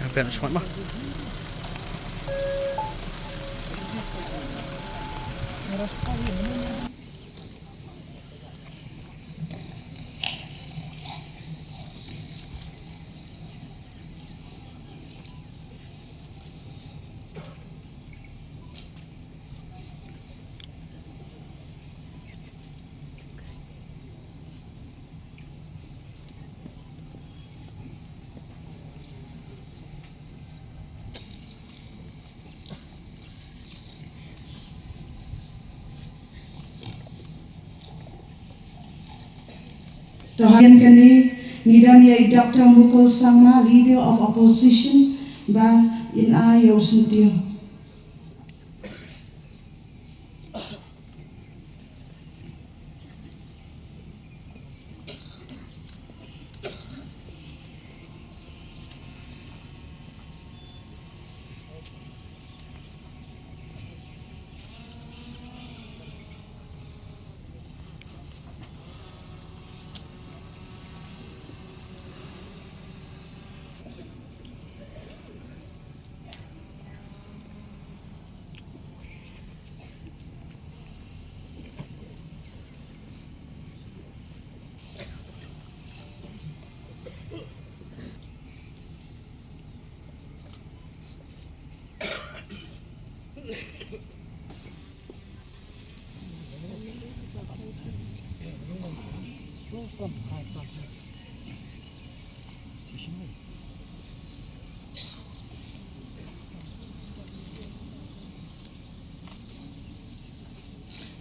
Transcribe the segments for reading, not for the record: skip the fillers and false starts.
Hampir nak semat mah. Tahan kini ngidan yai Dr. Mukul Sama, Leader of Opposition, ba in ayo sentio.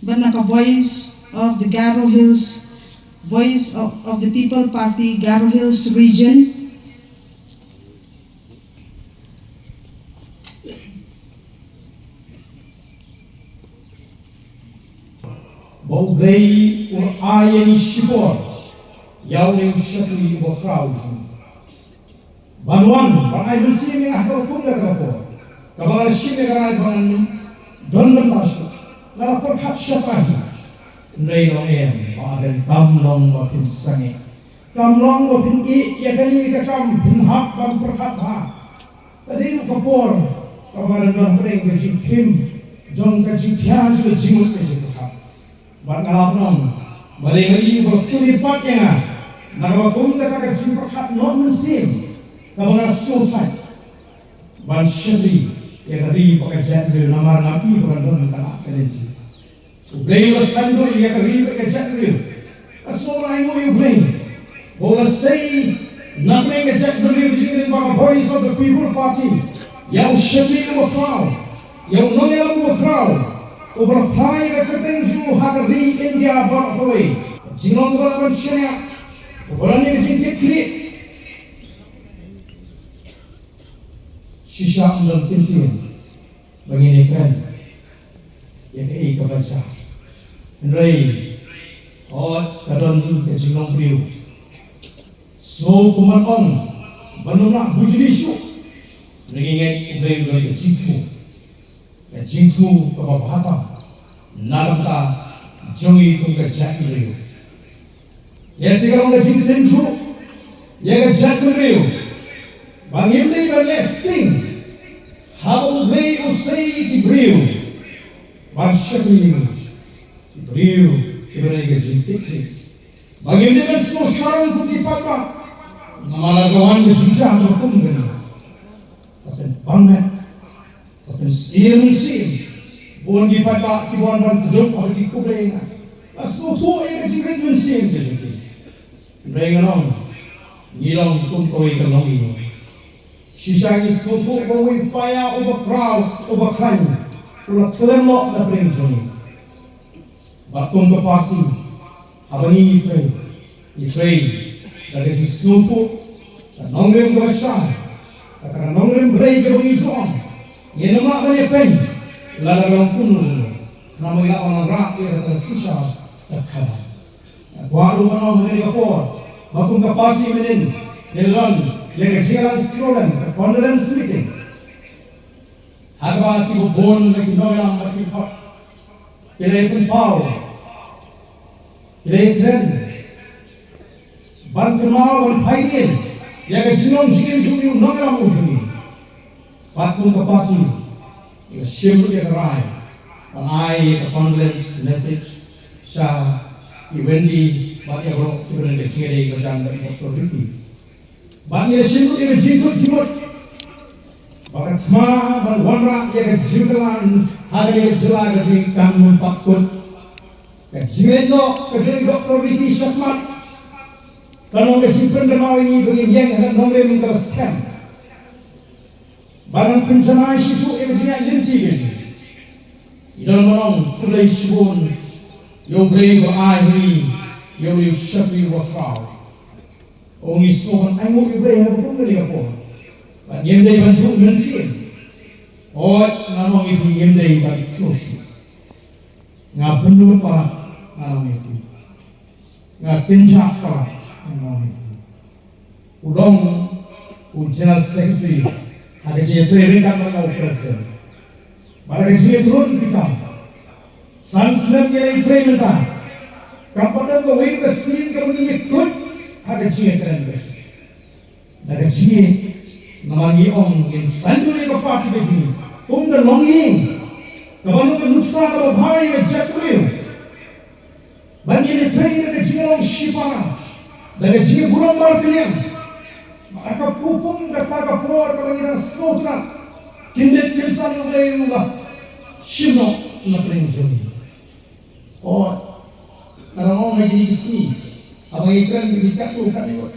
But like a voice of the Garo Hills, voice of the People Party, Garo Hills region. Bogdei ur aien shibor, yauleu shatui bo krauju. Banuan, bangai bersih mengah berpunda kapor. Kabar shime garai ban dondan tasu. Nara perhat syatahi. Nreino em, baden kamlong wapin sange. Kamlong wapin ya kali kakam pin hak ban perhat ha. Tadi kapor, kabar don preng bejik kim, jong kajik kya juga jimut bejik perhat. Ban kalapnon, balik lagi berkiri paknya. Nara bunda kakak jim perhat non mensim. Kabar sultan, ban syadri, yang hari pakai jadwal namar nabi bukan don kan akademik. Ublay was sandur yang hari pakai jadwal. Asal lain mau ublay. Bola say nothing except the leadership by the voice of the people party. Yang shemi wa crowd, yang nongel wa crowd. Ublay ka keteng ju hari India bawa away. Jinong balapan syariah. Ublay ni jingkit klik. Shisha dalam tintin menginginkan yang kebaca. Henry, kadon kejinong beliau. So kumanon, banuna bujilisyo. Mengingat beliau dari kejingku kebabhata, naramta jongi kung kejak beliau. Ya sekarang kejing tinju, ya kejak beliau. Bangim ni berlesting. How they usay di brio, masyadong di brio ibaray gajintik. Bagi hindi man semua sarang kung di papa, namalagawan gajinja ang hukum gano'n. Kapag bangat, kapag sim, buwan di papa, kibuan bang tudok, o di kublay nga. As mo po ay gajintik man sim gajintik. Ibaray gano'n, nilang kung kaway kalong iyo. Shisha is so full of fire over crowd, over crime, ulah terlemok na perinjoni. Bakung ke parti, abang ini itray, dari si sufu, dan nongrim ke besar, karena nongrim berai ke bunyi juang, ia nama banyak pen, lalu orang kuno, nama ia orang rak ia kata shisha, takkan. Baru orang menjadi kapor, bakung ke parti menin, jalan. Yang kecil slogan, confidence meeting. Harga tiba bon lagi noyang lagi fak. Pilih pun power, pilih trend. Ban kenal ban faidin. Yang kecil non jikin juni noyang ujuni. Patun kepati, yang shield yang rai. Panai confidence message. Sah, Wendy, baca bro, kita nak kecil lagi kerjaan dari Dr. Ricky. Bagi shindu ia jingkut jimut, bakat ma berwarna ia jingkelan hari ia jelas jingkang mumpakut, jingendo kejeng Dr. Ricky Syakmat, kalau kejimpen demau ini begini yang ada nomor mengkelaskan, barang pencernaan sisu ia jingak linti begini, dalam malam kulai subun, yo boleh berakhiri, yo boleh syafi wakau. Orang Islam ay mo ibrahim pun dari apa? Yang dari masuk mensin. Namang itu yang dari masuk. Ngapun para namang itu. Ngapinjak para namang itu. Udong General Secretary ada je training kan mau presiden. Barang je turun kita. Sanslam yang training kita. Kapan ko wait ka sin ka muni ikut ada cie keren bes, ada cie namanya orang yang sendiri berparti begini, umur longing, kapan tu nuksa kalau bahaya yang jatuh, bagi ni train ada cie orang shipara, ada cie burung marklian, maka pupung kata kapur kalau ni semua kindet kilsan yang lain lah, shimno nak peringjoni, kalau orang lagi di sini. Abang iklan dikat tu kan ikut.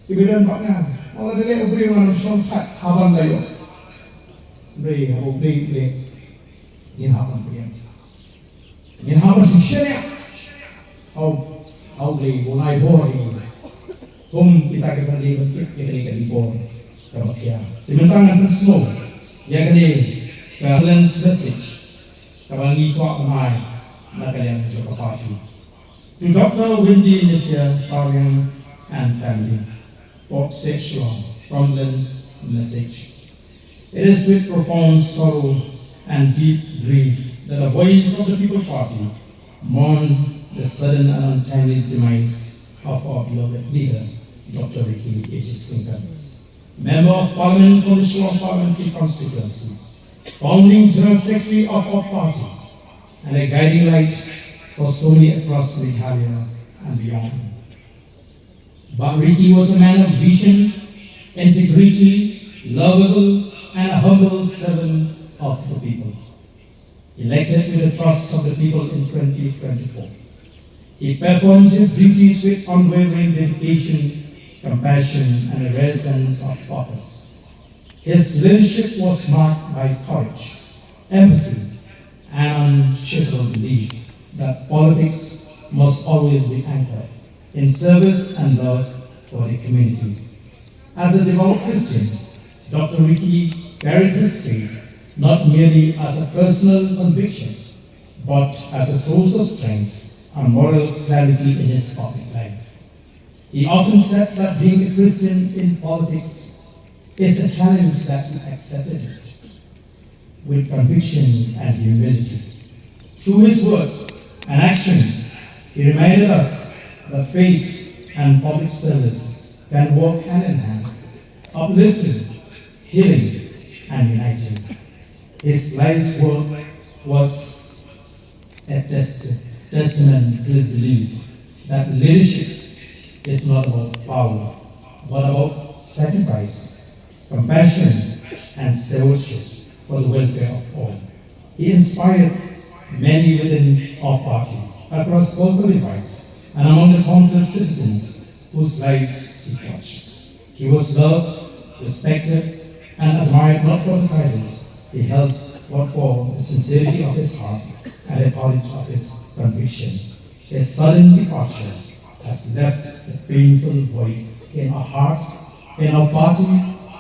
Kemudian paknya, kalau dia beri manusia kat abang layu, beri, ini abang beri. Ini abang sisanya, beri, mulai bori, kita kembali kita bori, kebahagiaan. Dimintakan semua, yang ini balance message, kawan ikut mai, nak kalian juga parti. To Dr. Wendy Nisha, Arian and family, Port Sexual, Condolence message. It is with profound sorrow and deep grief that the voice of the People Party mourns the sudden and untimely demise of our beloved leader, Dr. Ricky H. Singh, Member of Parliament from the Shillong Parliamentary Constituency, founding General Secretary of our party, and a guiding light for so many across Meghalaya and beyond. But Ricky was a man of vision, integrity, lovable and humble servant of the people, elected with the trust of the people in 2024. He performed his duties with unwavering dedication, compassion, and a rare sense of purpose. His leadership was marked by courage, empathy, and unshakable belief that politics must always be anchored in service and love for the community. As a devout Christian, Dr. Ricky carried his faith not merely as a personal conviction, but as a source of strength and moral clarity in his public life. He often said that being a Christian in politics is a challenge that he accepted it with conviction and humility. Through his words and actions, he reminded us that faith and public service can walk hand in hand, uplifting, healing, and uniting. His life's work was a testament to his belief that leadership is not about power, but about sacrifice, compassion, and stewardship for the welfare of all. He inspired many within our party, across political divides, and among the countless citizens whose lives he touched. He was loved, respected, and admired not for the titles he held, but for the sincerity of his heart and the courage of his conviction. His sudden departure has left a painful void in our hearts, in our party,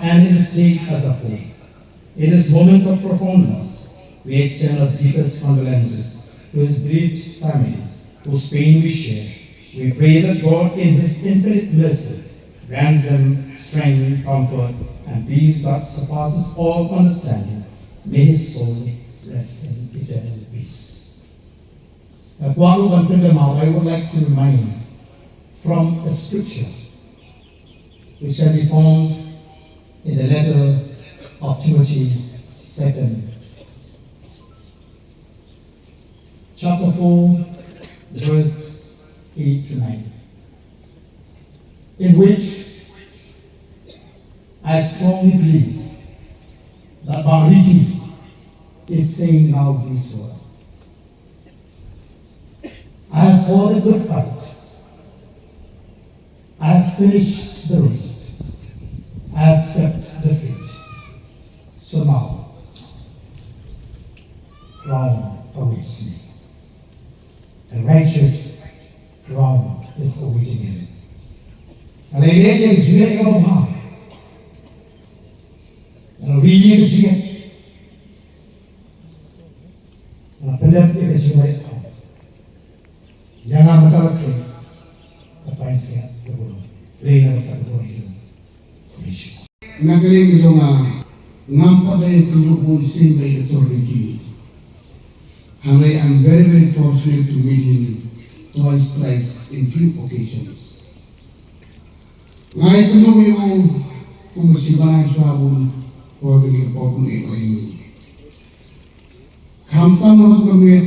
and in the state as a whole. In this moment of profound loss, we extend our deepest condolences to his bereaved family, whose pain we share. We pray that God, in his infinite mercy, grants them strength, comfort, and peace that surpasses all understanding. May his soul rest in eternal peace. While one Pindamal, I would like to remind from a scripture which can be found in the letter of Timothy 2, chapter 4, verse 8 to 9, in which I strongly believe that Bariki is saying now this word. I have fought a good fight. I have finished the race. I have kept the faith. So now, crown awaits me. The righteous crown is awaiting him. Hallelujah, jia ka ba? Riya ka jia. Pelap dia ka jia ito. Jangan matalak apa yang sihat berbulu. Rena matalak berbulu. Nagaling ito nga ngampa na yung tulubon sin by Dr. Ricky. Hamay, I'm very, very fortunate to meet him twice, thrice, in few occasions. Ngayon tulong yung kumasibahan sa abon for the important ito. Kampang mga gamit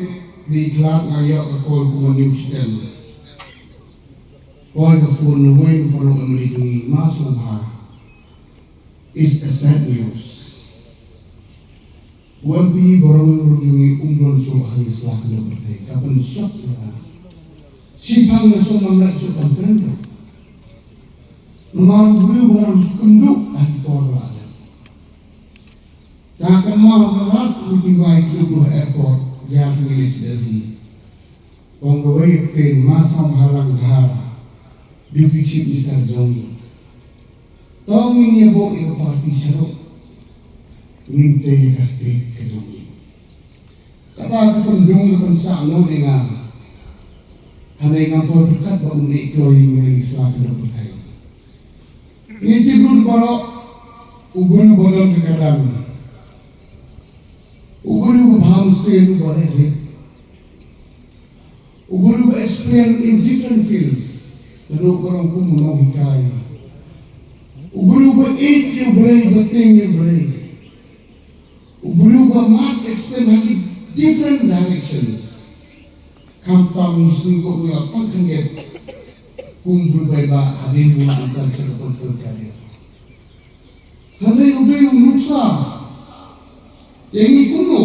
di klak ngayon ako kung news tel. Paul the phone na huwag parang amalito masumha is a sad news. Wabi barang yung umron so hangis lah na bertay. Kapan shock na. Sipang na so mamla so tamprendo. Naman bulu barang kunduk ang korla. Kapan mga kawas meeting baik Dugu Airport yang English Delhi. Pengawai ten masam halang dhar. Duty chief ni Sarjong. Tao niya po ito party siya ro. Ngintay ka state ka dyan. Kapag kundong na sa ano rin nga, hanay nga po berkat ba uli ito yung legislator na po tayo. Ngintay bro baro, uguro ba lang kakalang. Uguro ba hamsin ba rin. Uguro ba experience in different fields. Lalo parang kumunong hikaya. Ugruba 8 yung brain, bating yung brain. Ugruba mat explain hagi different directions. Kampang sungguh nga pagkanggit kung berubah ba hadin mo ang sa kapag kayo. Hanay ubay yung nuksa Yang kuno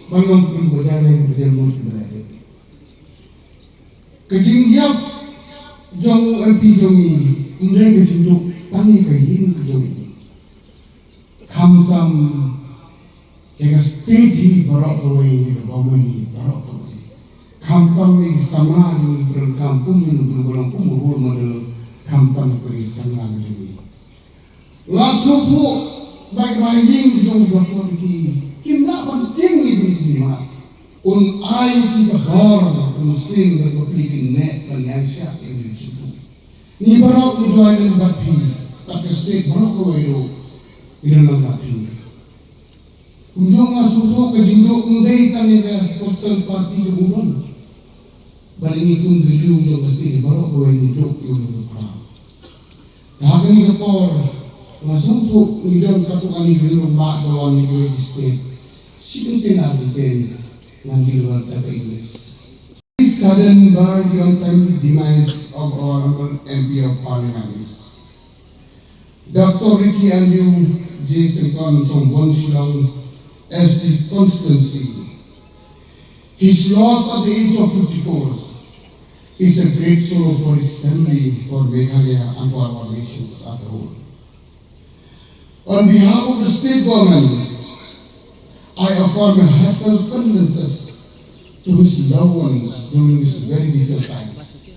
bangun berjalan berlalu. Kejingyap jong MP jongi undang kejinduk tani kayin kejongi. Kam yang state hi barok kawai bawani barok kawai. Kam ni sama ni berkampung ni berbulan kumur model kam peri sama jongi. Lasupu baik baik jong bakor ki kimna penting ni ma. Un ay ki bahor Muslim berpikir net dan Aisyah yang di situ. Ni barok ni doa dan bapi, tapi state barok kau itu di dalam bapi. Unjung asuh ke jinduk mudai kami ke portal parti kemudian. Balik itu dulu unjung pasti barok kau yang hidup yang berdoa. Dah kami kepor, masuk tu unjung katu kami dulu mak doa ni kau di state. Sikit nak diten nanti luar kata Inggeris. Sudden by the untimely demise of our honorable MP of Parliament, Dr. Ricky Andrew J. Sengkon from Bonshilong as the constituency. His loss at the age of 54 is a great sorrow for his family, for Meghalaya and for our nations as a whole. On behalf of the state government, I offer my heartfelt condolences to his loved ones during these very difficult times.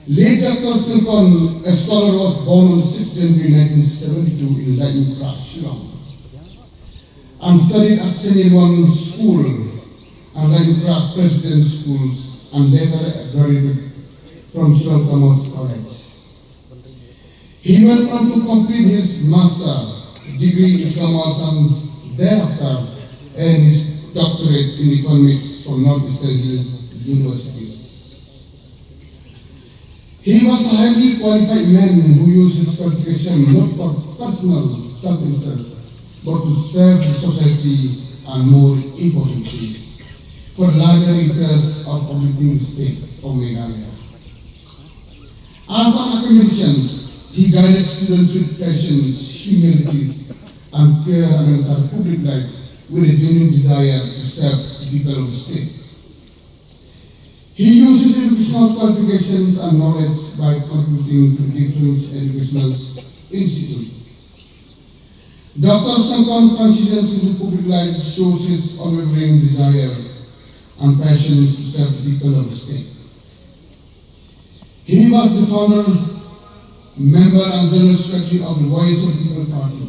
Late Dr. Sengkon, a scholar, was born on 6 January 1972 in Lightning Crash, Shillong, and studied at St. Edward School and Lightning Crash President Schools, and later graduated from Shillong Commerce College. He went on to complete his master degree in commerce and thereafter earned his doctorate in economics from Northeastern universities. He was a highly qualified man who used his qualification not for personal self-interest, but to serve the society and, more importantly, for larger interests of uplifting the state of Meghalaya. As an academician, he guided students with passions, humilities, and care and entire public life with a genuine desire to serve the people of the state. He uses educational qualifications and knowledge by contributing to different educational institutes. Dr. Sengkon's transitions into public life shows his unwavering desire and passion to serve the people of the state. He was the founder, member and general secretary of the Voice of the People Party.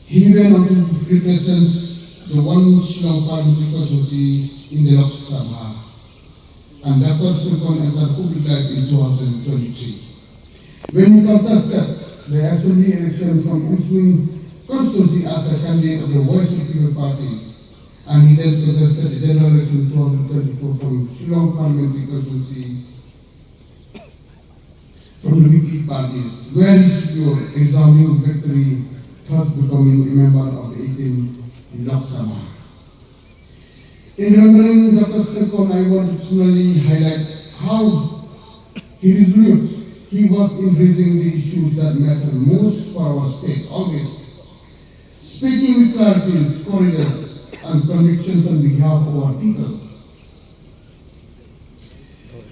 He went on to represent the one Shillong Parliamentary constituency in the Lok Sabha, and Dr. Sengkon entered public life in 2023. When he contested the assembly election from Uswing constituency as a candidate of the Voice of the People parties, and he then contested the general election in 2024 from Shillong Parliamentary constituency from the Whig parties, where he secured resounding victory, thus becoming a member of the 18th Lok Sabha. In remembering Dr. Sengkon, I want to personally highlight how resolute he was in raising the issues that matter most for our states, always speaking with clarity, courage, and convictions on behalf of our people.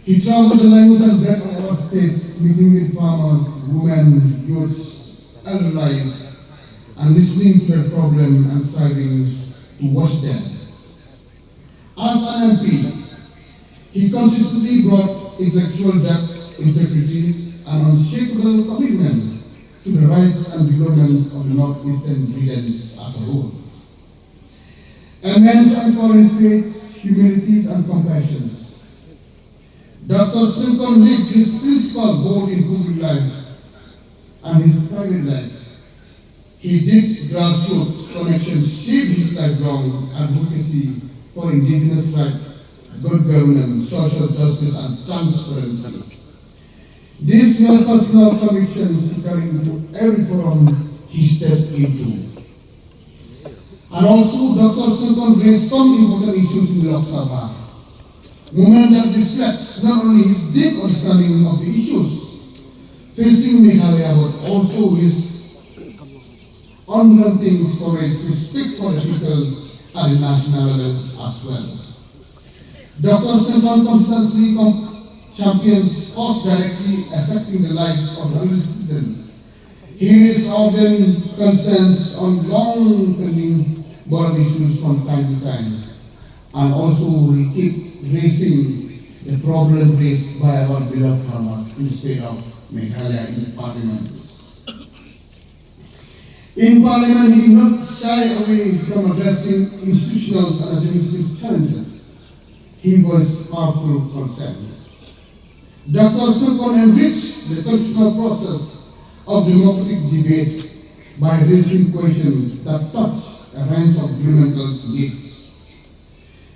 He traveled the length and breadth of our states, meeting with farmers, women, youths, elderly, and listening to their problems and striving to watch them. As an MP, he consistently brought intellectual depth, integrity, and unshakable commitment to the rights and developments of the northeastern regions as a whole. A man of uncommon faith, humility, and compassion, Dr. Sengkon lived his principle both in public life and his private life. He did grassroots connections, shaped his lifelong advocacy for indigenous rights, good governance, social justice, and transparency. These were personal convictions he carried into every forum he stepped into. And also, Dr. Sengkon raised some important issues in the Lok Sabha, movement that reflects not only his deep understanding of the issues facing Meghalaya, but also his on things for it to speak for the people at the national level as well. Dr. Sengkon constantly champions cause directly affecting the lives of the citizens. He is often concerns on long-pending board issues from time to time, and also will keep raising the problem raised by our beloved farmers in the state of Meghalaya in the parliament. In parliament, he did not shy away from addressing institutional and administrative challenges. He voiced powerful concerns. Dr. Sengkon enriched the constitutional process of democratic debates by raising questions that touch a range of governmental needs.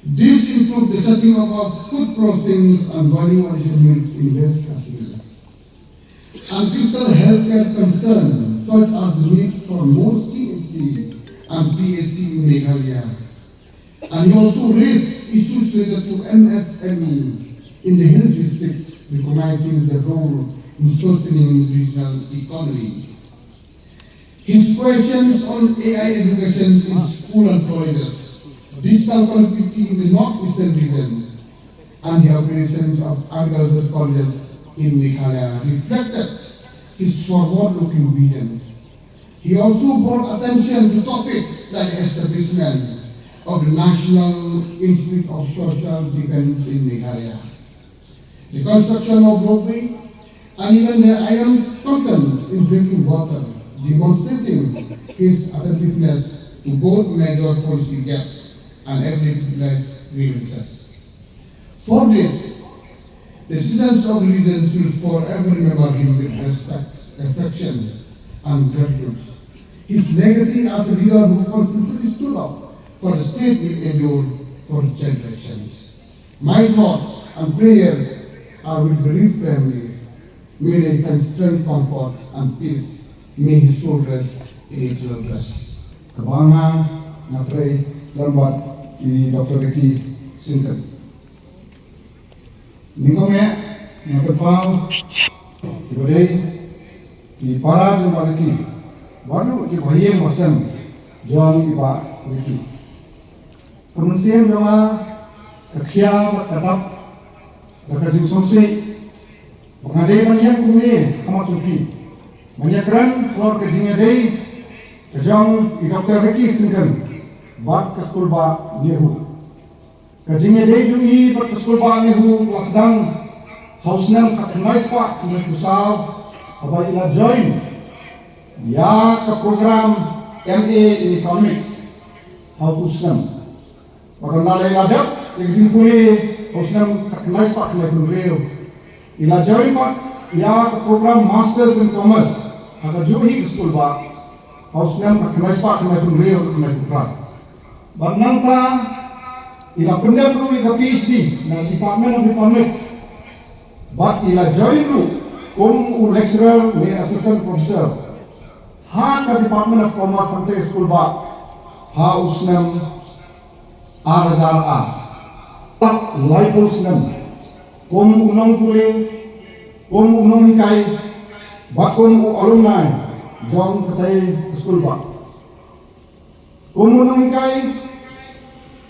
This includes the setting up of food processing and value addition units in West Kashmir, and critical healthcare concerns such as the need for more CHC and PSC in Meghalaya. And he also raised issues related to MSME in the hill districts, recognizing the role in strengthening regional economy. His questions on AI education in school and colleges, digital connectivity in the northeastern regions, and the operations of agricultural colleges in Meghalaya reflected his forward-looking visions. He also brought attention to topics like establishment of the National Institute of Social Defense in Meghalaya, the construction of roadway, and even the iron's contents in drinking water, demonstrating his attentiveness to both major policy gaps and everyday life grievances. For this, the citizens of the region will forever remember him with respect, affections, and gratitude. His legacy as a leader who constantly stood up for the state will endure for generations. My thoughts and prayers are with bereaved families. May they find strength, comfort, and peace. May his soul rest in eternal rest. Kabanga na pray lambat di Dr. Ricky Sengkon. Ningkongnya na terpau diberi di para jemaat Ricky. Baru di bahagian masam John Iba Ricky. Kemudian jemaah kekia berkatap berkasih sonsri pengadai banyak kumni amat cuki banyak keren keluar kejinya day kejang di Dr. Ricky Sengkon buat ke sekolah ba Nehu kejinya day juga buat ke sekolah ba Nehu kelas sedang hausnam kaknai spak kena kusau apa ila join ya ke program MA in Economics hausnam orang nalai ladap yang simpuli hausnam kaknai spak kena kunreo ila join pak ya ke program Masters in Commerce agak juhi ke sekolah ba hausnam kaknai spak kena kunreo kena kuprat barnang ta ila pendam ru ika PhD na Department of Economics but ila join ru lecturer ni assistant professor ha ka Department of Commerce sampai sekolah ba ha usnam tak laipul senam unong tuli unong hikai bakun alumni jong katai sekolah ba unong hikai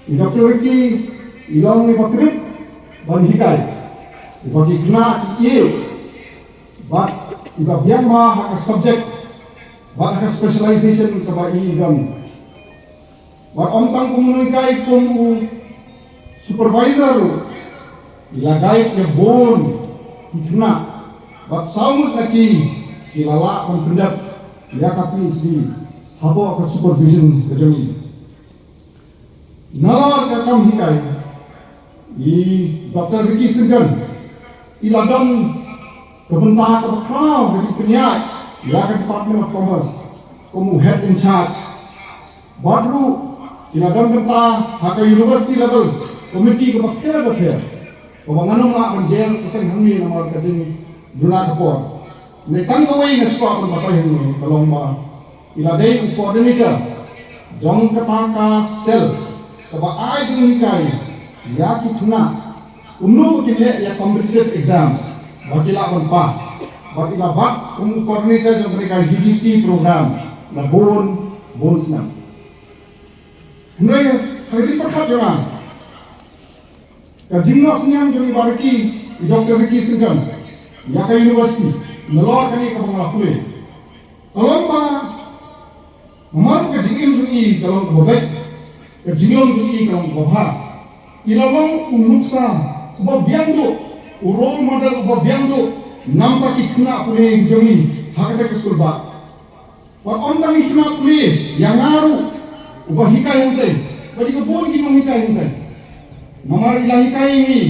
Dr. Ricky ilong ni pakrip ban hikai bagi kena iye but iba biang ma hak subject but hak specialization ka ba igam but omtang komunikai kung supervisor ilagay ke bon kena but samut lagi kilala kon pendap ya ka PhD habo ka supervision ka jami nalar ka kam hikai i Dr. Ricky Sengkon iladam kebentak ke bakal ke penyak ya ke Department of Commerce como head in charge baru iladam benta hak university level committee ke bakal Pembangunan mak menjel kita kami nama kadin juna kapor. Nekang kawai ngaspa pun bapak yang kalau ma iladai coordinator jong ketaka sel kaba ai junikai ya kituna umnu kita ya competitive exams bakila pun pas bakila bak coordinator jong mereka GDC program na bon Bolsnam. Mulai hari perkat jangan. Kajimnos niang jadi baraki Dr. Ricky Singkan, Yaka University, nalor kani kapang pule. Kalau pa, mamar kajingin jadi kalau berbalik, kajingin jadi kalau berbah. Ilawang uluksa, ubah biangdo, role model ubah biangdo, nampak ikna pule jadi hakata kesulba. Wat ontang ikna pule yang ngaru, ubah hikay yang tay, bagi kebun kita hikay yang tay. Mamar ilahi kay ini,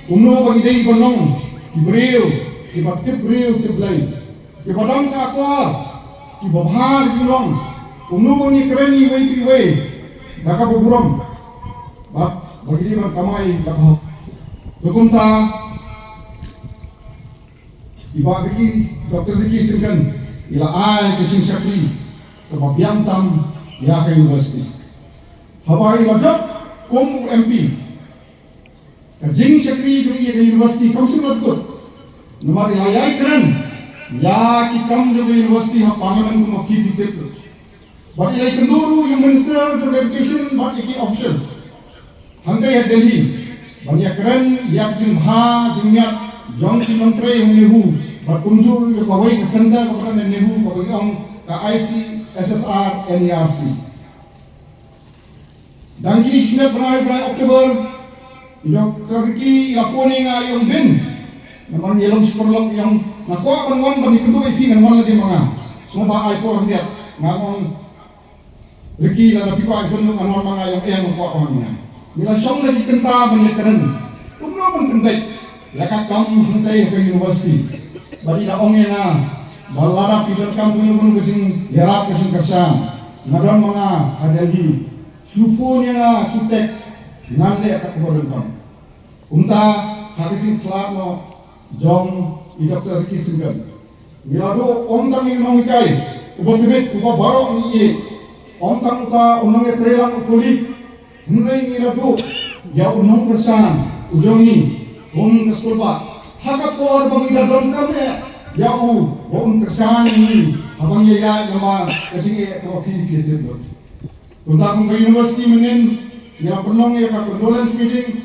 bagi day banong, ibril, ibakit bril tiblay, ibadang ka akwa, ibabhar ilong, bagi keren iway, daka buburam, bagi dia kamay daka, tukunta, ibagi Dr. Ricky Singkan, ila ay kecing sakri, kebabiang tam, Yaka University. Habai lajak, kum MP. Kajing sakri dari universiti kamsin latkut. Nomor ilayai keren. Ya kikam dari universiti ha parliament ko makhi dite. But ilay kenduru yung minister of education but iki officials. Hanggang ya Delhi. Banyak keren ya jing ha jingnya jong ki menteri yung nehu. But kunjur yung kawai kesenda kepada nehu kawai yung ka IC SSR NERC. Dan kini kita pernah Oktober Dr. Ricky Lafone nga yung bin naman yelong superlok yung nakuha kan wan bani kedua ipi kan wan lagi mga semua ay po dia ngamong Ricky la napi pa kun kan wan mga yung ayang nakuha ko niya nila siyang lagi kenta bani keren kumno man kenday lakat kam hantay ke university bali da ong nga balara pidon kam kun kucing yarap kasing kasam ngadon mga adalhi sufo nga sutex nande akat kemudian kam. Unta hakisin kelano jong i Dr. Ricky Singkan. Milado ontang yung mangikai, ubotibit uba baro ang iye. Ontang uta unang etrelang kulit. Hunay milado ya unang persan ujongi kaskulba. Hakat po arbang iladon kami ya boong kersan ini habang yaya nama kasing kawaki kitin. Unta kung kay university menin ya pernong ya ka condolence meeting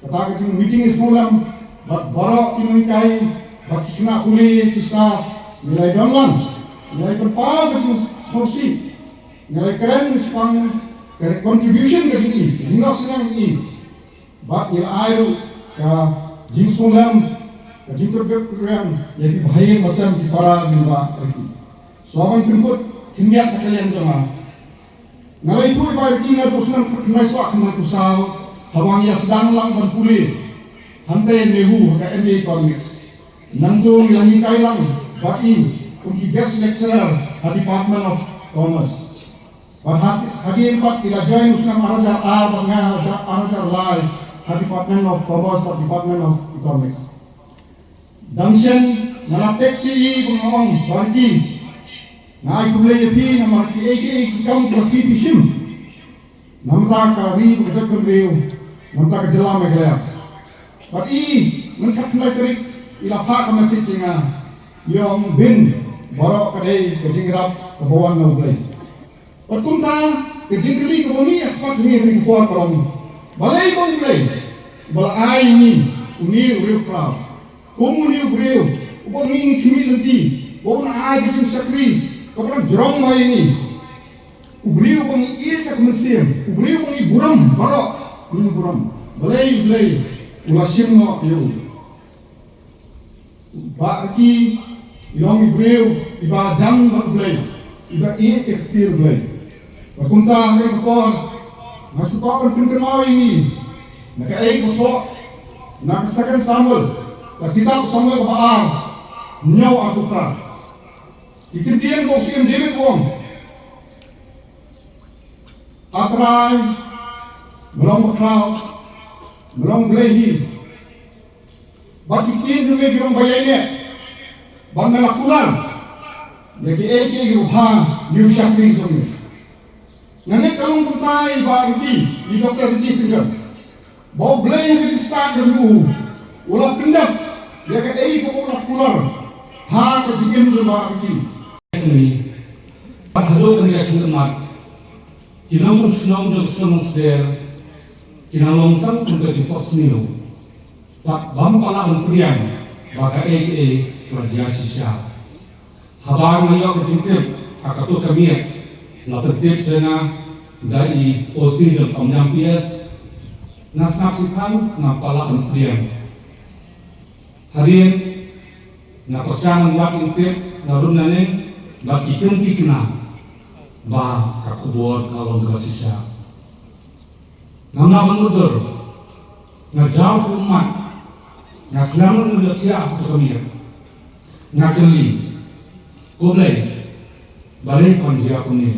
kata kasing meeting is mulam bat barok kinuikai bat kina uli kisah nilai donlan nilai berpa kasing sorsi nilai keren spang dari contribution ke sini hingga senang ini bat nilai air ka jing mulam ka jing keren yang bahaya masam di para minta lagi soalan temput hingga kalian jangan nalai tu iba kina tu senang kena swak kena tu sal hawang ya sedang lang berpulih hantai nehu ka MA Economics nanto nilangi kailang bain kunci guest lecturer ha Department of Commerce hadi empat ila join usnam arajar a banga arajar live ha Department of Commerce ha Department of Economics dangshen nalapek si bungong barki na ikulay pi na marki aka kikam berpi pisim namta kari betul beriu namta kejelam megaya but menkat na terik ila pa ka masjid singa yung bin baro kadai kejingrap kebawan na ublay but kunta kejingri keboni akpat ni ring kuat kolong balay mo ublay balay ni uni real proud kumuni ublay ubang ni kimi lagi ubang na ay bisin sakri kapag jerong mo ini ubriu pang iil ka kemensim ubriu pang iburam baro ini buram balay ulasim mo yo baki ilong ubriu iba jang balay iba ektir balay pakunta ng kapon nasupakan pinkremaw ini nakaay ko to nakasakan samol kita ko samol kapaang nyaw ako ka ikintiyan ko si MDB ko atray melong makraw melong blehi baki kitin sume birong bayanya bang nalakulan yaki eke yuha new shakling sume ngangit kalong kuntay barki di Dr. Ricky Singkan bau blehi yang kasi start dari ulah pendap yaki eke ko nalakulan ha kejigim sa barki Halo ketika kita Kinang senang jog senang seder, kinang longkang untuk jipos niu. Pak bam pala ang priyan, baka aka kerja sisya. Habang ngayon kejintip, akatu kami napetip sana dari osi dan pamnyampias, nasnapsikan na pala ang priyan. Harian, napasyangan waking tip, narunanin, baki pintik na, ba kakubor kalong kasisya. Nang mundur, ngajauh umat, ngaklangan ulat siya ako kami, ngakali, kulay, balik panjia ko niya.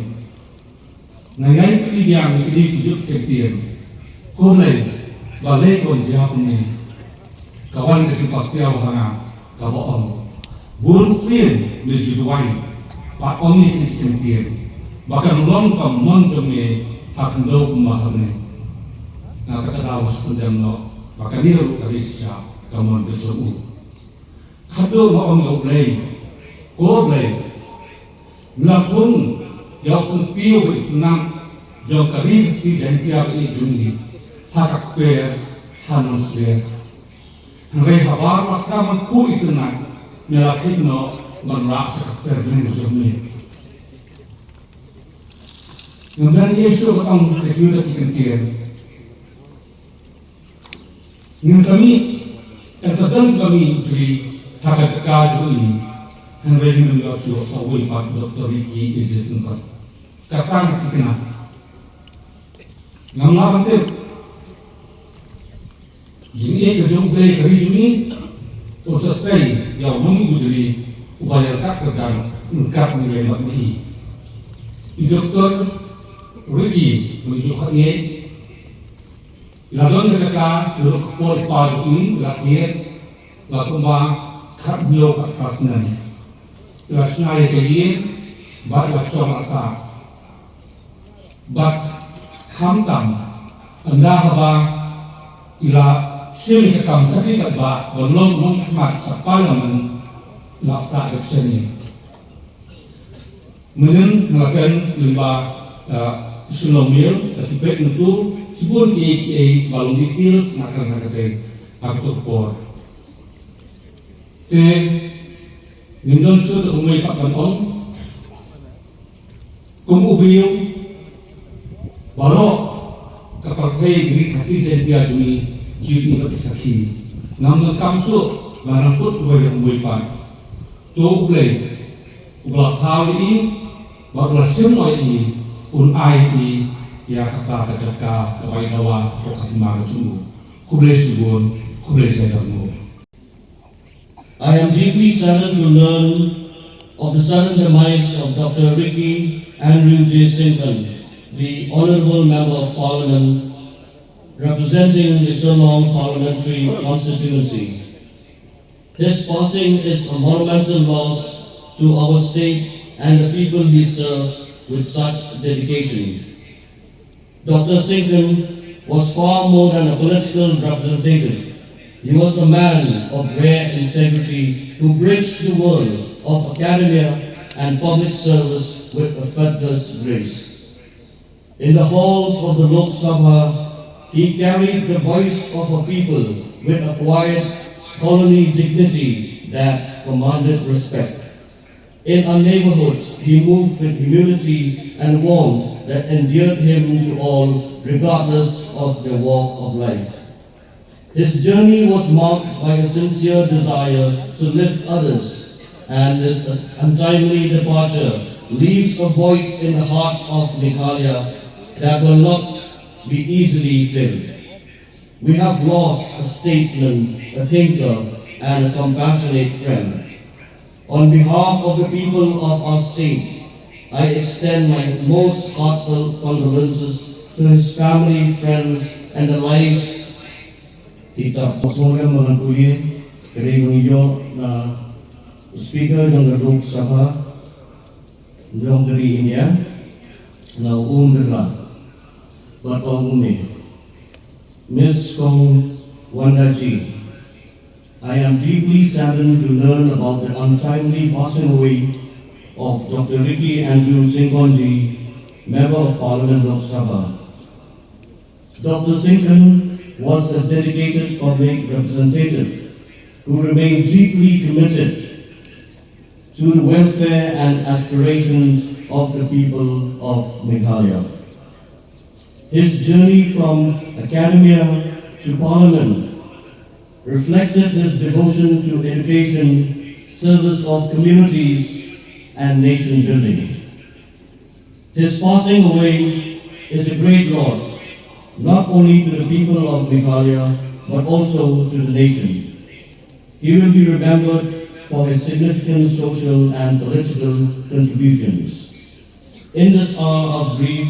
Ngayay kilibiyang ikidikijut kektiyan, kulay, balik panjia ko niya. Kawan kecipasya wahana, kawaong, burun sin mejuduai, pakong ni kektiyan. Bahkan longkang monjongnya akan daw pemahamannya. Nakakadawas pandang no, bahkan niru kali siya kamon kecobu. Kado maong gaublay, goblay, melapun yaw sentiyo beritenang jauh kari si jantiar ijungi, hakak per hanon swer. Hanggai habar maskaman ku itenang melakit no menrak sakak per dengan kejumnya. Kemudian Yesus bertang sekitar kekentian. Dengan kami, sedang kami jadi takkan sekali ini, hendak mengambil sesuatu pak Dr. Ricky Ejesen kat. Katakan kita, ngamla bantet. Jini kejumpai kari juni, selesai yang menunggu jadi upaya tak terdan engkap nilai makni. Dr. Ricky menunjukkannya lalu ketika duduk pol pagi latihan lalu kat beliau kat kasnan lasnya yang kalian bat lasnya masa bat hamtam anda haba ila sini kekam sakit bat belum menghemat sepalaman laksa aksesnya menen melakukan lembah Selomil, tapi baik itu sebelum KKA balong detail senakan nakatay aktor por. Nindon sudah umay papanon, kung ubiyong balok kapag kay giri kasi jantia jumi yun iba isaki. Namun kamso marangkot ubay umay pa. To ublay, ublak hali bakla semua ini unai i ya kata kacaka kawai dawa pokat maga sungguh kublai subun kublai sejamu. I am deeply saddened to learn of the sudden demise of Dr. Ricky Andrew J. Sinton, the Honourable Member of Parliament representing the Shillong Parliamentary Constituency. His passing is a monumental loss to our state and the people he served with such dedication. Dr. Sinton was far more than a political representative. He was a man of rare integrity who bridged the world of academia and public service with effortless grace. In the halls of the Lok Sabha, he carried the voice of a people with a quiet, scholarly dignity that commanded respect. In our neighborhoods, he moved with humility and warmth that endeared him to all, regardless of their walk of life. His journey was marked by a sincere desire to lift others, and his untimely departure leaves a void in the heart of Meghalaya that will not be easily filled. We have lost a statesman, a thinker, and a compassionate friend. On behalf of the people of our state, I extend my most heartfelt condolences to his family, friends, and the lives he touched. Pasokan mga kulit, kaya iyo na speaker ng Lok Sabha, ng dari India, na umrla, batong umi. Miss Kong Wandaji, I am deeply saddened to learn about the untimely passing away of Dr. Ricky Andrew Sinkonji, Member of Parliament Lok Sabha. Dr. Sinkan was a dedicated public representative who remained deeply committed to the welfare and aspirations of the people of Meghalaya. His journey from academia to Parliament reflected his devotion to education, service of communities, and nation building. His passing away is a great loss, not only to the people of Meghalaya, but also to the nation. He will be remembered for his significant social and political contributions. In this hour of grief,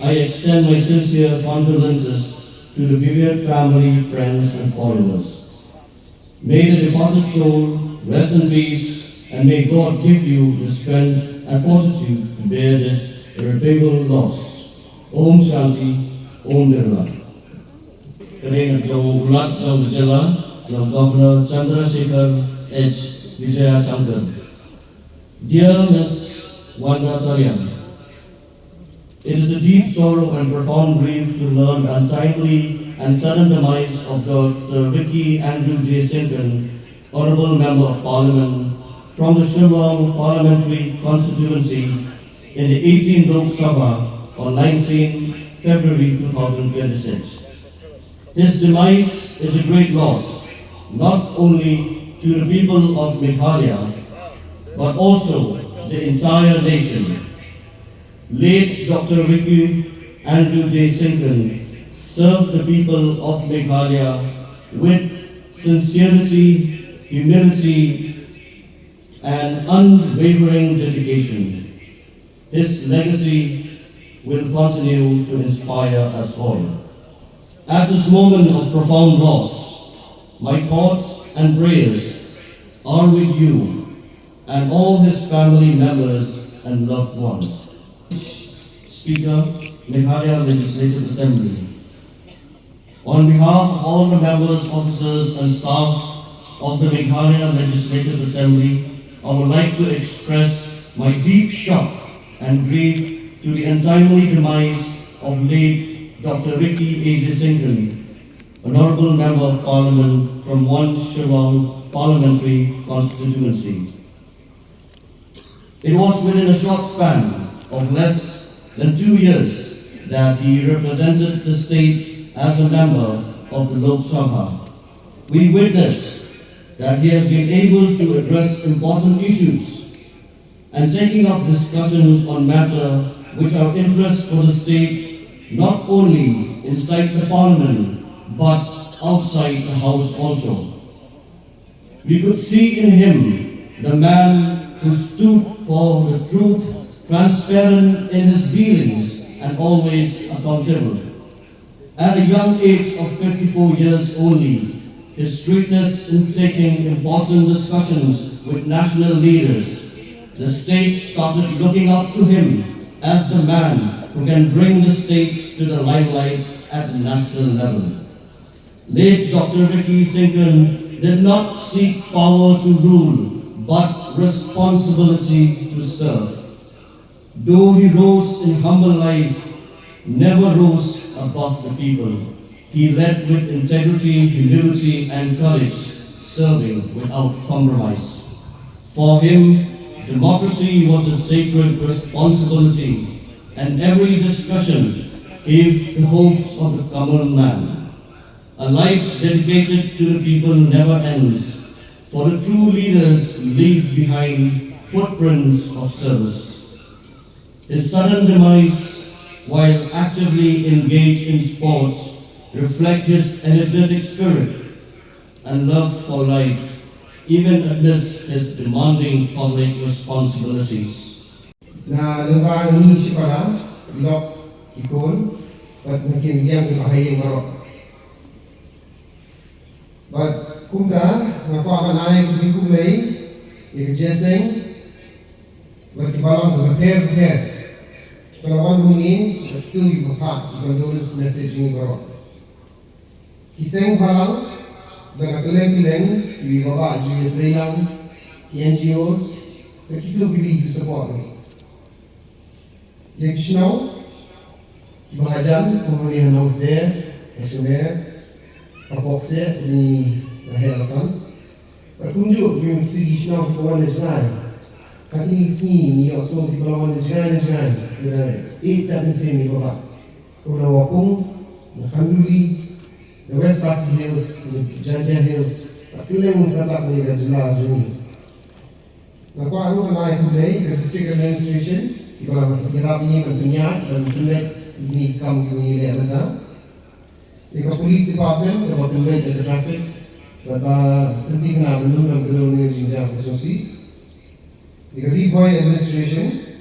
I extend my sincere condolences to the bereaved family, friends, and foreigners. May the departed soul rest in peace, and may God give you the strength and fortitude to bear this irreparable loss. Om Shanti, Om Nirla. Kering jong ulat jong berjela, jong Governor Chandrasekhar H. Vijaya Shankar. Dear Miss Wanda Tarian, it is a deep sorrow and profound grief to learn untimely and sudden demise of Dr. Ricky Andrew J. Sinkan, Honorable Member of Parliament from the Shillong Parliamentary Constituency in the 18th Lok Sabha on 19 February 2026. His demise is a great loss, not only to the people of Meghalaya, but also the entire nation. Late Dr. Ricky Andrew J. Sinkan served the people of Meghalaya with sincerity, humility, and unwavering dedication. His legacy will continue to inspire us all. At this moment of profound loss, my thoughts and prayers are with you and all his family members and loved ones. Speaker, Meghalaya Legislative Assembly. On behalf of all the members, officers and staff of the Meghalaya Legislative Assembly, I would like to express my deep shock and grief to the untimely demise of late Dr. Ricky A.J. Sinkan, Honorable Member of Parliament from 1 Shillong Parliamentary Constituency. It was within a short span of less than 2 years that he represented the state as a member of the Lok Sabha. We witnessed that he has been able to address important issues and taking up discussions on matters which are of interest for the state, not only inside the Parliament, but outside the House also. We could see in him the man who stood for the truth, transparent in his dealings, and always accountable. At a young age of 54 years only, his straightness in taking important discussions with national leaders, the state started looking up to him as the man who can bring the state to the limelight at the national level. Late Dr. Ricky Sinkan did not seek power to rule, but responsibility to serve. Though he rose in humble life, never rose above the people. He led with integrity, humility, and courage, serving without compromise. For him, democracy was a sacred responsibility, and every discussion gave the hopes of the common man. A life dedicated to the people never ends, for the true leaders leave behind footprints of service. His sudden demise, while actively engaged in sports, reflect his energetic spirit and love for life, even amidst his demanding public responsibilities. Na lembang ni siapa lok ikon, but mungkin dia berbahaya marok. But kumda ngaku akan naik di kumlei, ikhjeseng, berkibalang berper. Kalau mungkin betul ibu pak condolence message ini marok. Kiseng balang dengan keleng-keleng di bawah juga terilang NGOs, kita pilih support ni. Yakishno, Bahajan, Pemilihan Hausde, Kashmir, Kapokse, ni Rahelasan. Pertunjuk yang kita Yakishno Kepulauan Negara. Kaki sini ni osong di Kepulauan Negara. Tak bisa ni bapak. Pulau Wapung, Khanduli, the West Pasir Hills, the Jajah Hills. Kailan mo sa tatak ni Gajala Juni. Nakuha ano ka na today, the district administration, hirap ini berdunia dan tunai ini kamu ini lihat anda. Jika police department, dapat tunai the traffic, dapat penting na menunggu gedung ini jinjang khususi. Jika Leadboy administration,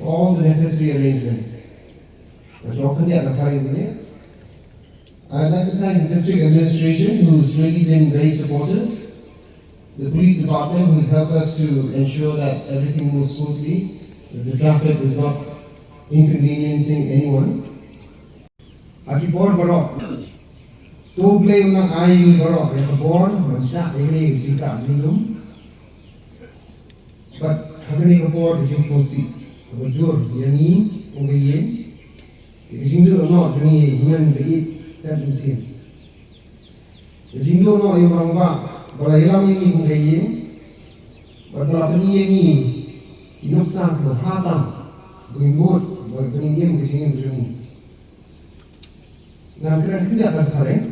all the necessary arrangements. Jokan dia akan kali ini. I'd like to thank the district administration who's really been very supportive, the police department who's helped us to ensure that everything moves smoothly, that the traffic is not inconveniencing anyone. Aki bor borok, to blame ng ayin borok, ya bor, mansya, ini cinta minum. But kagani ka bor, just no seat. Bujur, yani, ungayin, ikindu no, yani, human bait. Dan mesin. Jadi tu no yang orang ba, kalau hilang ini bukan ye, kalau ini ni, hidup sang berhatam, berimbut, beringin kecingin berjuni. Nah, kira-kira tidak tertarik.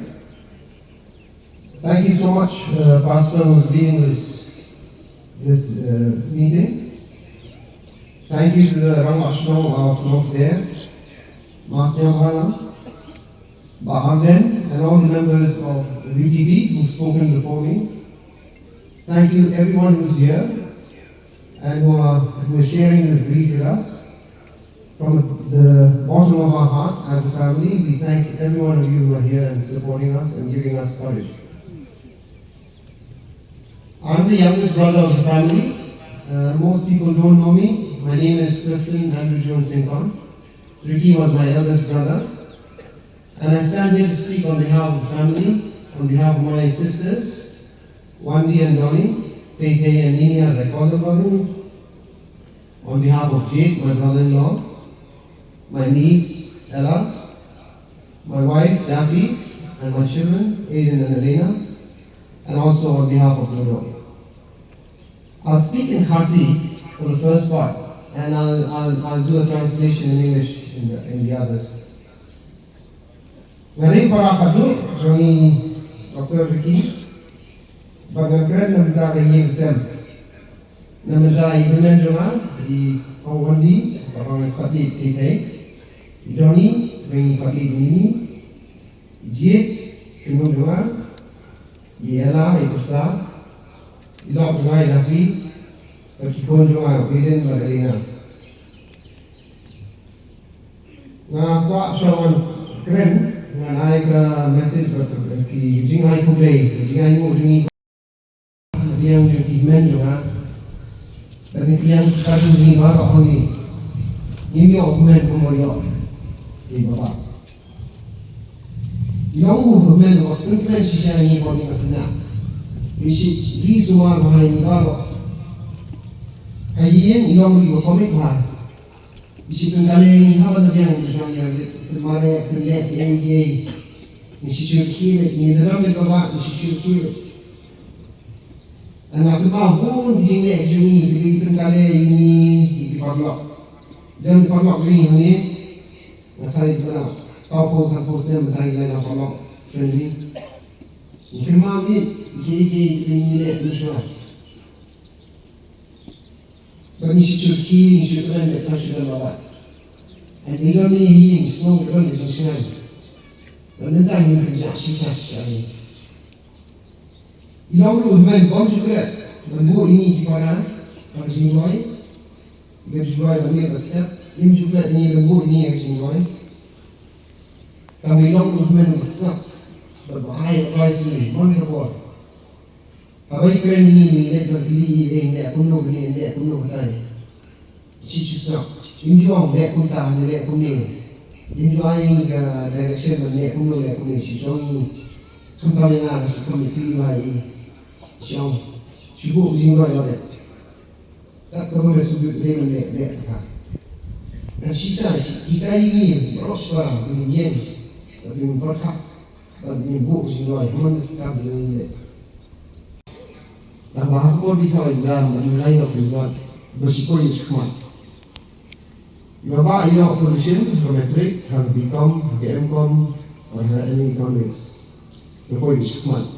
Thank you so much, Pastor, who's leading this meeting. Thank you to the Ramashno of North there, Masya Allah. Bahamden and all the members of the UTB who've spoken before me. Thank you everyone who's here and who are sharing this brief with us. From the bottom of our hearts as a family, we thank every one of you who are here and supporting us and giving us courage. I'm the youngest brother of the family. Most people don't know me. My name is Clifton Andrew Jones Singhon. Ricky was my eldest brother. And I stand here to speak on behalf of the family, on behalf of my sisters, Wendy and Donnie, Tay and Nini as I call them, on behalf of Jake, my brother-in-law, my niece, Ella, my wife, Daffy, and my children, Aiden and Elena, and also on behalf of Ludo. I'll speak in Khasi for the first part, and I'll do a translation in English in the others. Ngayon para kadu, join Dr. Ricky, bagagran ng dagay sem. Namasa ibunan joma di Kongwandi, parang kati tikai, idoni, ring kati ini, jit, kinu joma, iela ikusa, ilok joma ilafi, kikon joma Aiden Madalena. Nga kwa shawan keren. Dengan I message ki jingai ku play, jingai mu jungi yang jungi men juga. Dan yang satu jungi baru ni, ini orang men pemoyok, bapak. Yang mu men waktu men sisa ni kau ni kena. Isi di semua bahaya baru. Kajian yang mu komik lah. Isi tengkali apa tu yang misalnya kemarin kelihatan yang dia misi cuci ni dalam ni bapak misi cuci. Anak tu pun dia ni jadi tengkali ini di parlok dan parlok ni nak kali tu nak sampo yang bertanya dengan parlok jadi firman ini ni tu semua. Bagi si cuci, si cuci ni tak sudah bawa. And we don't need him, snow, we don't need him. Dan tentang yang kerja sisa ni. Ilang tu men bom juga. Membuat ini di mana? Pada Jingwai. Jingwai bagi besar. Ini juga ini membuat ini yang Jingwai. Kami ilang tu men besar. Berbahaya kalau sini. Mana buat? Abai keren ini lihat berdiri lihat kuno katanya. Cicu nak. Injuang lihat kunta lihat kuning. Injuang ke direction lihat kuning. Cicu ini kembali lagi kami pilih lagi. Cicu cukup jingga ada. Tak perlu disebut lihat. dan sisa jika ini berosbar ini tapi berkah tapi bu sinoi mun kita beli dan bahkan pun bisa exam dan nilai result bersiko ikhmat Bapa ia opposition geometric have become MCOM or any economics before ikhmat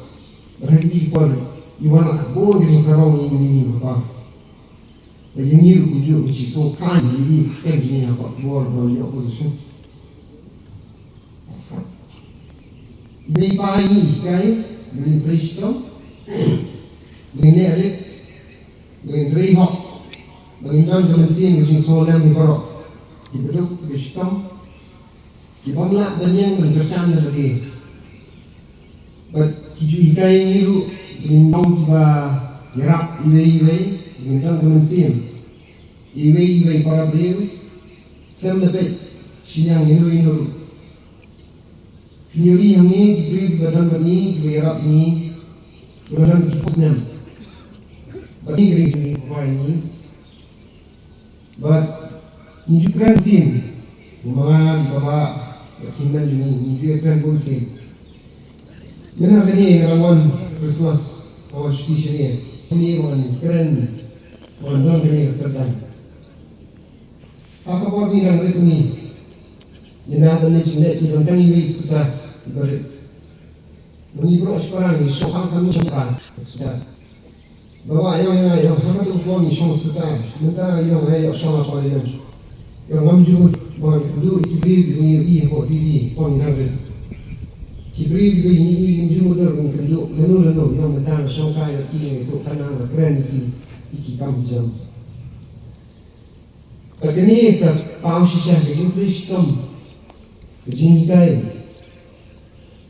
berarti pun iwan bo di sarong ini bapa jadi ni ujuk si so kan jadi ni apa buat dari opposition ini pa ini kai beli Kristo beli adik beli rihok beli dan kemensian kucing solam di barok dibeduk Kristo di bangla banyak berkesan lagi but kiju kai ni lu beli ba yarap iwe Bintang kemensian, iwe para beliau, kem lebih siang inu. Pinyuri yang ini diberi badan ini, diberi Arab ini, badan kipusnya. Bagi ini apa ini? But menunjukkan sin, memang bawa yakinan ini, menunjukkan pun sin. Mana ini rangkaian Christmas awal cuti syariah. Ini keren. Orang ini terdan. Apa buat ni orang ini? Jenah benda cendek itu tentang ini sudah ber. Mengibrok sekarang ini soal sama sudah. Bawa yang apa tu buat ni soal sudah. Minta yang soal apa dia? Yang ngamju buat dulu kibri ini buat TV pon naga. Kibri ini ngamju motor untuk lalu yang minta soal kaya kini itu karena keren ini. Iki kam jam. Kini tak pau sisa kejing Kristum, kejing kai.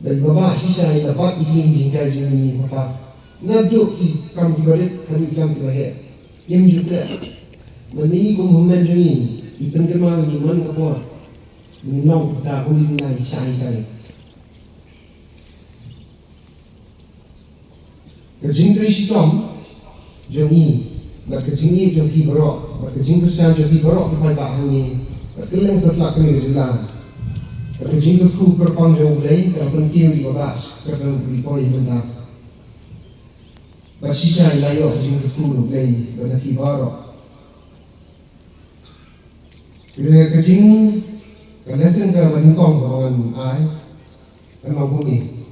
Dan bapa sisa yang dapat kejing kai ini bapa. Ngadu ki kam dibarit hari kam dibahet. Yang juga meni kumhuman juni ipen kemal juman kapor. Minong tak boleh nai sai kai. Kejing Kristum juni. Berkecing joki berok, berkecing kesan joki berok kepada bahan ni, berkeleng setelah kini berjalan. Berkecing keku berpang jauh lain, terpenting di babas, kerana berikoi benda. Bersisa ilayo kecing keku lain, berdaki berok. Bila kecing, kelesan ke meningkong kawan ai, kena bumi.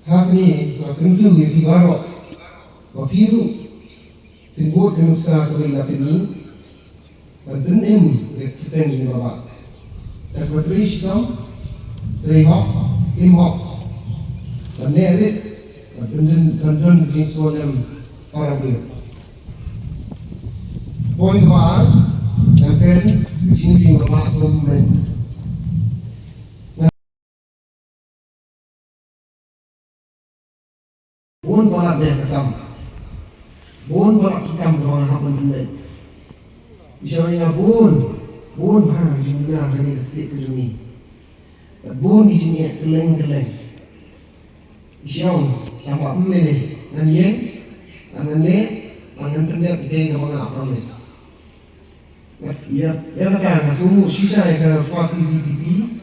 Hak ni, tentu joki berok, berpiru. Timbul kenuksa kali lapis ini, dan kita ni bapa. Dan berterus kam, terihok, imhok, dan nerit, dan jenis soalan para beliau. Poin keempat, yang kan sini bapa komen. Pun balat dia kekam. Bun barak kita berang hak menjadi. Misalnya bun mana jumlah hari sedikit tu ni. Bun di sini keleng. Misalnya tampak ni, nanti, nanti terlihat kita dengan apa promise. Ya kata semua sisa yang kuat di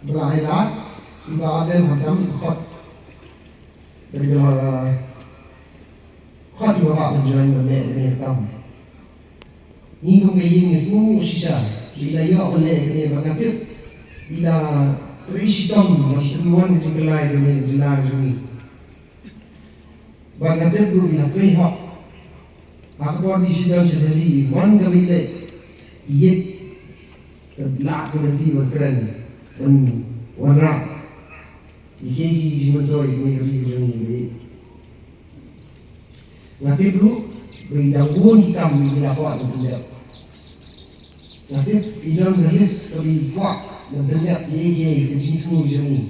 berlailah, kita ada macam kuat dari Kau di bawah menjalani benda kamu. Ni kau ini semua sisa. Bila ia boleh kena berkata, bila terisidam keluar dari kelai dengan jenar ini. Berkata dulu bila terihak, aku di sidang sedari, wan kabila iat kelak nanti berkeran dan warna. Iki jimantor ini ini. Nanti dulu berindang hitam di lapak dan terlihat. Nanti idam gelis lebih kuat dan terlihat ye kecil semua macam ni.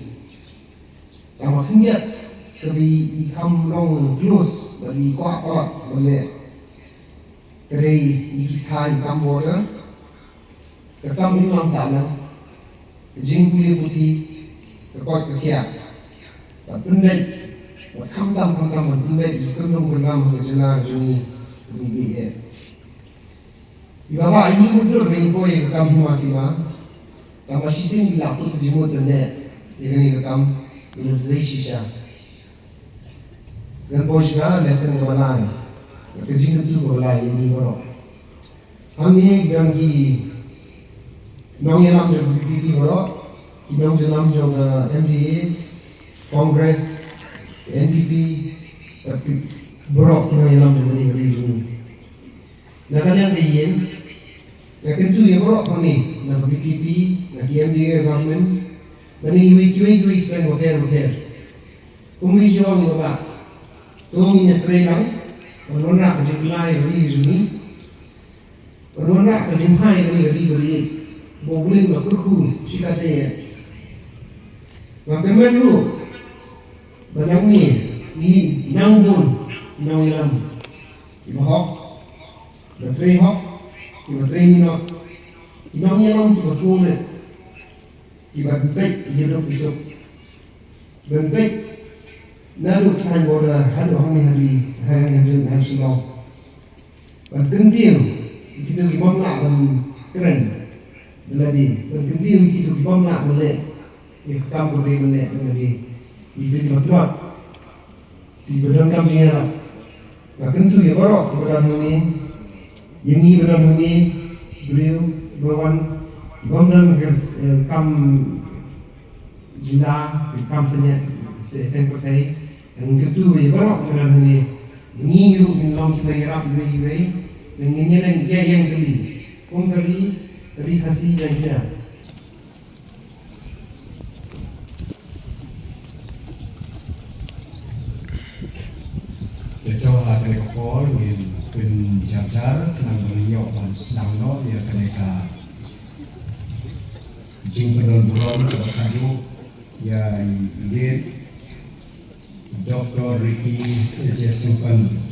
Yang makin lihat lebih hitam long close lebih kuat boleh. Kerana ikan hitam border, ketam ini lang sana, kecing kulit putih, kekuat kekiat, dan pendek. Kamtam pembeli ikut program berjalan juni ini. Ibaba ini mundur ringko yang rekam masih mah. Tambah sising dilaput jemut ternet. Ini rekam ilustri sisa. Dan posnya lesson kemalai. Kerjing itu kemalai ini borok. Kami bilang ki nong yang nam jom PPP borok. Nong yang nam jom MDA, Congress, NPP, tapi borok nong yang nam jom ini ini. Nak kalian lihat. Nak tentu ya borok kami, nak PPP, nak MDA government, nak iwi sen hotel. Kumi jom ni bapak, tong ini terang, orang nak berjumpai beri juni, orang nak berjumpai beri, boleh nak kurku, siapa dia? Nak teman lu, banyak ni nanggun, nang ilam, ibu hok, berteri hok. Iba training inang yang tu bersulit, iba baik hidup besok, baik nalu kan border hadu hari yang jen hasil, berkentiu kita di bawah keren, lagi berkentiu kita di bawah boleh, ikam boleh lagi, itu di bawah di badan kami era, berkentiu ya borok badan ini. Ini benar ini beliau bawan bangunan kam jila kampanye seperti yang kedua baru benar ini rumah long kita irap ini dengan yang yang kali kasih jangan. Ito ating kapol in jajar ng beliau on sedang no dia keneka jing penon-penon kayu ya lead Dr. Ricky J.Simkan.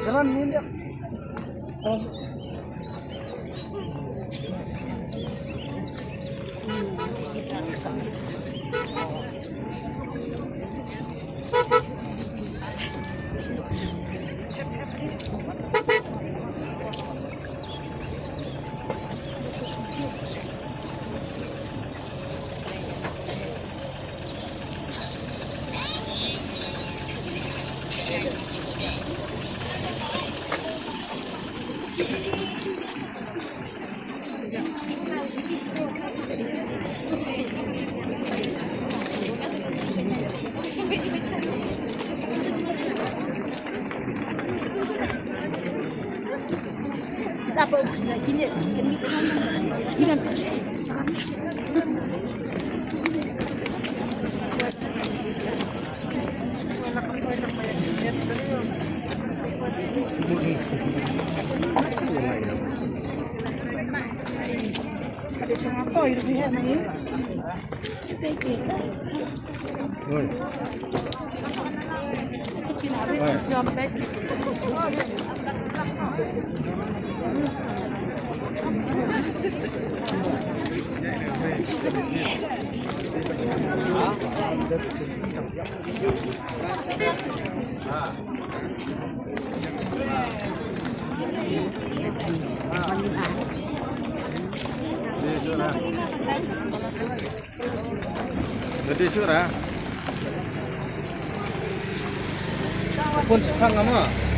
Jalan ini. Jadi surah. Pun sekarang lama.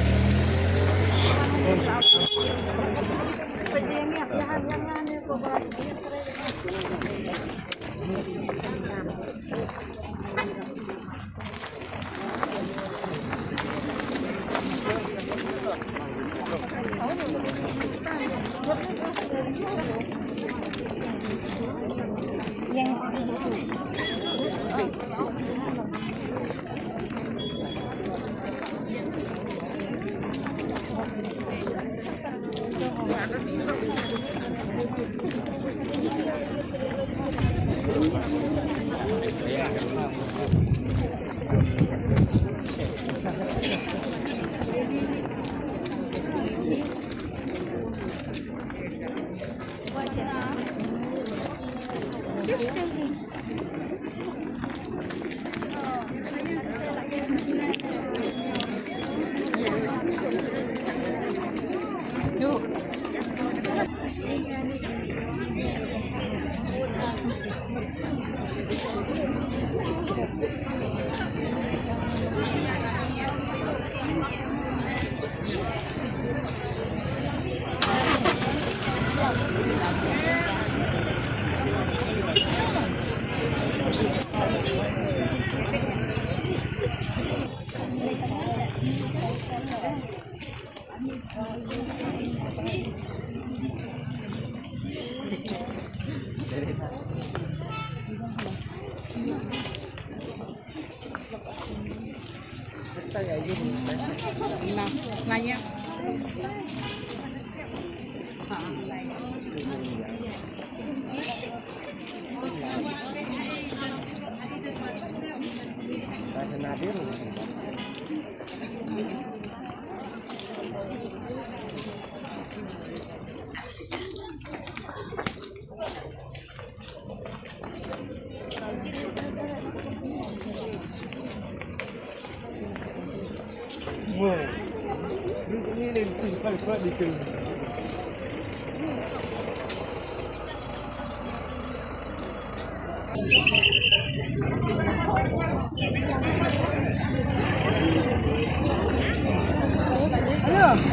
Nanya. Nah,